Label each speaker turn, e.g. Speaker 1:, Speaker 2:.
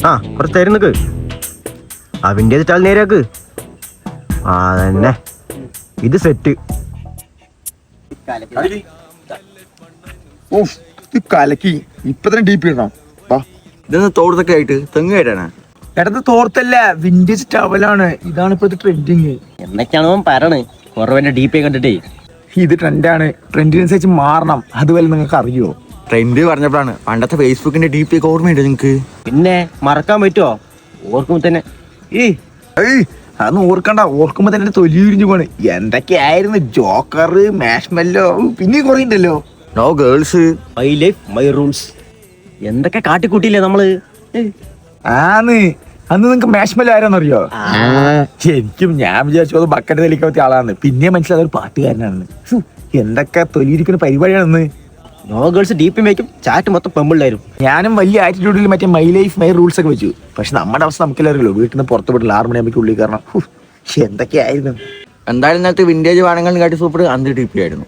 Speaker 1: ആ കുറച്ച് തരും നിക്ക്. അവൻ്റെ ഇട്ടാൽ നേരാക്ക്. ആ തന്നെ ഇത് സെറ്റ്.
Speaker 2: കലക്കി ഇപ്പൊ തന്നെ ഡി പി ഇടണം.
Speaker 3: ഇതൊന്ന് തോട്ടത്തൊക്കെ ആയിട്ട് തെങ്ങ് കേട്ടാണ്.
Speaker 2: ഇടത് തോർത്തല്ല, വിന്റേജ് ടവലാണ്. ഇതാണ് ഇപ്പോഴത്തെ ട്രെൻഡിങ്.
Speaker 1: എന്നൊക്കെയാണോ പറയണേ? കുറവന്റെ ഡി പി കണ്ടിട്ടേ
Speaker 2: ഇത് ട്രെൻഡാണ്. ട്രെൻഡിനനുസരിച്ച് മാറണം. അതുപോലെ നിങ്ങൾക്ക് അറിയോ?
Speaker 3: ട്രെൻഡ് പറഞ്ഞപ്പോഴാണ് പണ്ടത്തെ ഫേസ്ബുക്കിന്റെ ഡി പി ഒക്കെ ഓർമ്മയുണ്ട് നിങ്ങക്ക്?
Speaker 1: പിന്നെ മറക്കാൻ പറ്റുമോ? ഓർക്കുമ്പോ തന്നെ
Speaker 2: അതൊന്നും ഓർക്കണ്ട. ഓർക്കുമ്പോ തന്നെ തൊലി ഉരിഞ്ഞു പോണ്. എന്തൊക്കെയായിരുന്നു ജോക്കർ, മാഷ്മെല്ലോ, പിന്നെ കുറെ ഉണ്ടല്ലോ.
Speaker 3: No girls,
Speaker 1: my life my rules എന്തൊക്കെ കാട്ടിക്കൂട്ടിയില്ലേ നമ്മള്.
Speaker 2: അന്ന് നിങ്ങക്ക് മാഷ്മെല്ലോ ആരാന്നറിയോ? ശരിക്കും ഞാൻ വിചാരിച്ചു അത് ബക്കറ്റ് തെളിക്കാൻ പറ്റിയ ആളാണ്. പിന്നെ മനസ്സിലായത് ഒരു പാട്ടുകാരനാണ്. എന്തൊക്കെ തൊലിയിരിക്കുന്ന പരിപാടിയാണെന്ന്.
Speaker 1: നോ ഗേൾസ് ഡി പി മേക്കും ചാറ്റ് മൊത്തം പെമ്പിള്ളാരും.
Speaker 2: ഞാനും വലിയ ആറ്റിറ്റ്യൂഡിൽ മറ്റേ മൈ ലൈഫ് മൈ റൂൾസ് ഒക്കെ വെച്ചു. പക്ഷെ നമ്മുടെ അവസ്ഥ നമുക്കെല്ലാവരും വീട്ടിൽ നിന്ന് പുറത്ത് വിട്ടില്ല. 6 മണിയാകുമ്പോൾ ഉള്ളിൽ കയറണം. എന്തൊക്കെയായിരുന്നു.
Speaker 3: എന്തായാലും ഇന്നത്തെ വിന്റേജ് വാണങ്ങൾ കാട്ടി സൂപ്പർ അന്ത് ഡി പി ആയിരുന്നു.